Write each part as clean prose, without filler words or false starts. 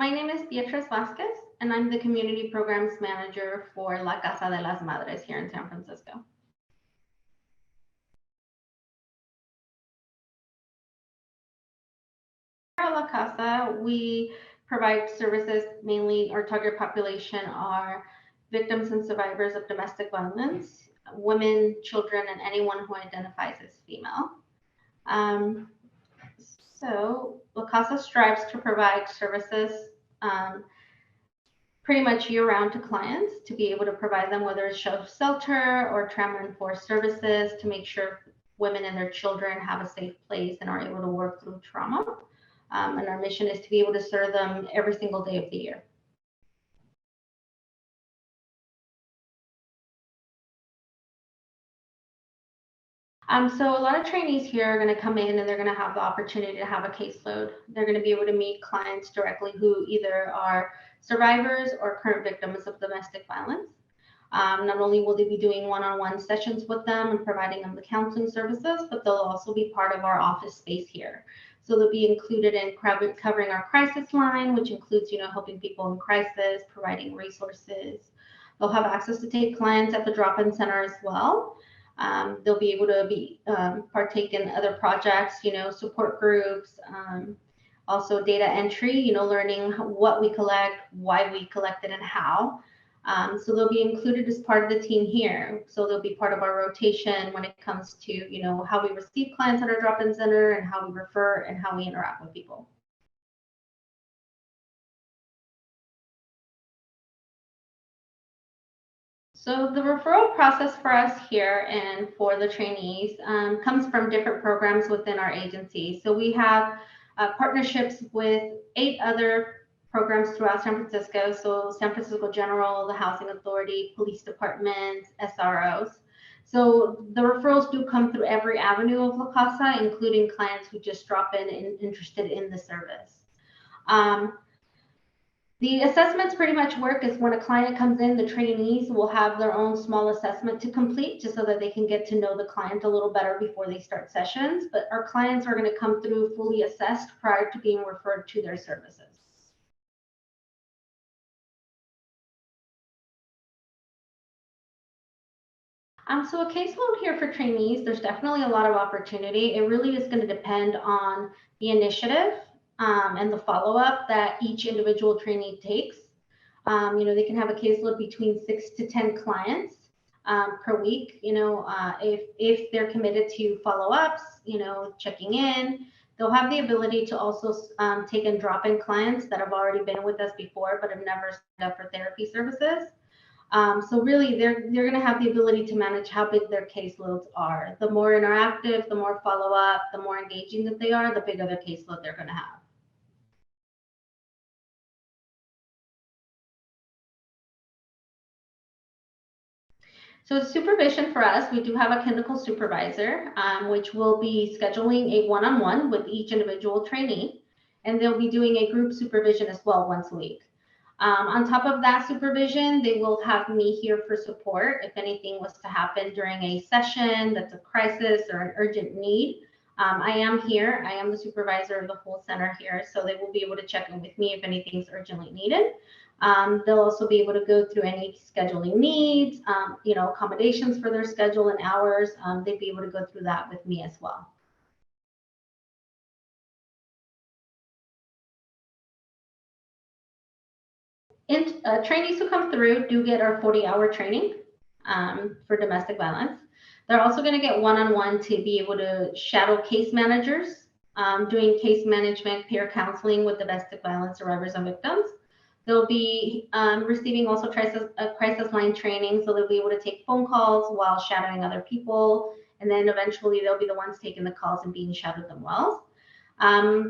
My name is Beatriz Vasquez, and I'm the Community Programs Manager for La Casa de las Madres here in San Francisco. At La Casa, we provide services mainly, our target population are victims and survivors of domestic violence, women, children, and anyone who identifies as female. So La Casa strives to provide services pretty much year-round to clients to be able to provide them whether it's shelter or trauma-informed services to make sure women and their children have a safe place and are able to work through trauma. And our mission is to be able to serve them every single day of the year. So a lot of trainees here are going to come in and they're going to have the opportunity to have a caseload. They're going to be able to meet clients directly who either are survivors or current victims of domestic violence. Not only will they be doing one-on-one sessions with them and providing them the counseling services, but they'll also be part of our office space here. So they'll be included in covering our crisis line, which includes, helping people in crisis, providing resources. They'll have access to take clients at the drop-in center as well. They'll be able to partake in other projects, support groups, also data entry, learning what we collect, why we collect it, and how. So they'll be included as part of the team here. So they'll be part of our rotation when it comes to, how we receive clients at our drop-in center and how we refer and how we interact with people. So the referral process for us here and for the trainees comes from different programs within our agency. So we have partnerships with 8 other programs throughout San Francisco. So San Francisco General, the Housing Authority, police departments, SROs. So the referrals do come through every avenue of La Casa, including clients who just drop in and interested in the service. The assessments pretty much work is when a client comes in, the trainees will have their own small assessment to complete just so that they can get to know the client a little better before they start sessions. But our clients are going to come through fully assessed prior to being referred to their services. So a caseload here for trainees, there's definitely a lot of opportunity. It really is going to depend on the initiative and the follow-up that each individual trainee takes. They can have a caseload between 6 to 10 clients per week. If they're committed to follow-ups, checking in, they'll have the ability to also take and drop in clients that have already been with us before but have never signed up for therapy services. So really, they're going to have the ability to manage how big their caseloads are. The more interactive, the more follow-up, the more engaging that they are, the bigger their caseload they're going to have. So supervision for us, we do have a clinical supervisor, which will be scheduling a one-on-one with each individual trainee, and they'll be doing a group supervision as well once a week. On top of that supervision, they will have me here for support if anything was to happen during a session that's a crisis or an urgent need. I am here. I am the supervisor of the whole center here, so they will be able to check in with me if anything's urgently needed. They'll also be able to go through any scheduling needs, accommodations for their schedule and hours. They'd be able to go through that with me as well. Trainees who come through do get our 40-hour training for domestic violence. They're also going to get one-on-one to be able to shadow case managers, doing case management, peer counseling with domestic violence survivors and victims. They'll be receiving also crisis line training, so they'll be able to take phone calls while shadowing other people, and then eventually they'll be the ones taking the calls and being shadowed themselves.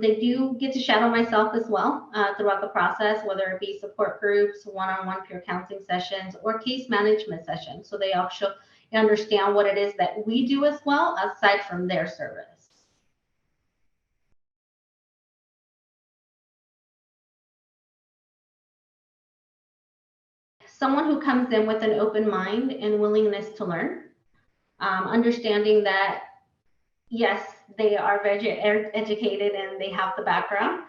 They do get to shadow myself as well throughout the process, whether it be support groups, one-on-one peer counseling sessions, or case management sessions. So they also understand what it is that we do as well, aside from their service. Someone who comes in with an open mind and willingness to learn, understanding that, yes, they are very educated and they have the background,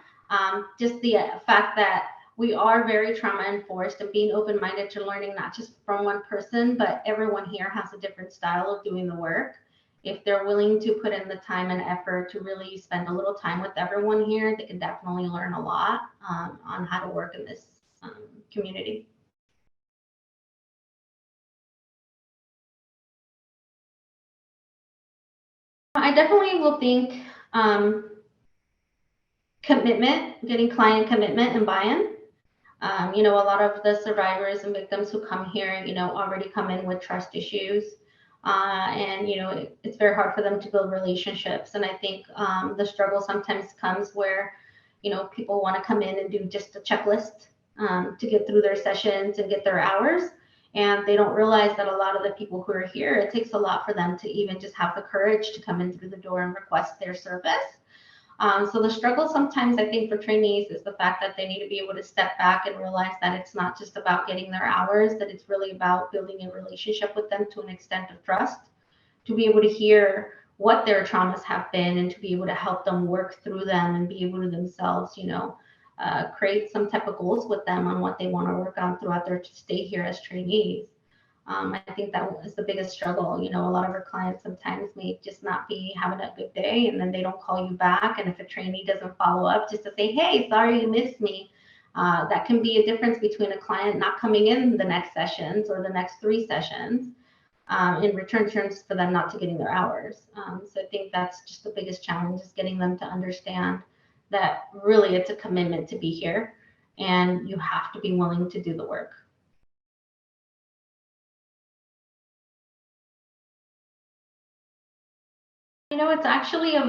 Just the fact that we are very trauma enforced and being open-minded to learning not just from one person, but everyone here has a different style of doing the work. If they're willing to put in the time and effort to really spend a little time with everyone here, they can definitely learn a lot on how to work in this community. I definitely will think commitment, getting client commitment and buy-in. A lot of the survivors and victims who come here, already come in with trust issues. And, it's very hard for them to build relationships. And I think the struggle sometimes comes where, people want to come in and do just a checklist to get through their sessions and get their hours. And they don't realize that a lot of the people who are here, it takes a lot for them to even just have the courage to come in through the door and request their service. So the struggle sometimes, I think, for trainees is the fact that they need to be able to step back and realize that it's not just about getting their hours, that it's really about building a relationship with them to an extent of trust, to be able to hear what their traumas have been and to be able to help them work through them and be able to themselves, create some type of goals with them on what they want to work on throughout their stay here as trainees. I think that is the biggest struggle. A lot of our clients sometimes may just not be having a good day and then they don't call you back. And if a trainee doesn't follow up just to say, hey, sorry you missed me, that can be a difference between a client not coming in the next sessions or the next 3 sessions in return terms for them not to getting their hours. So I think that's just the biggest challenge, is getting them to understand that really it's a commitment to be here and you have to be willing to do the work. It's actually it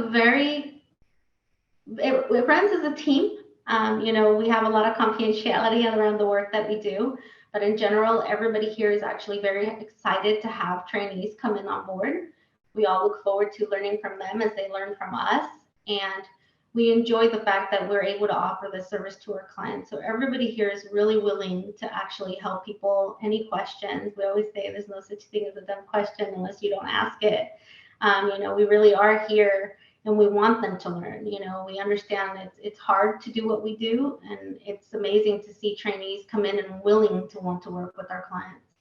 runs as a team. We have a lot of confidentiality around the work that we do, but in general, everybody here is actually very excited to have trainees come in on board. We all look forward to learning from them as they learn from us, and we enjoy the fact that we're able to offer this service to our clients. So everybody here is really willing to actually help people. Any questions, we always say there's no such thing as a dumb question unless you don't ask it. We really are here and we want them to learn. We understand it's hard to do what we do, and it's amazing to see trainees come in and willing to want to work with our clients.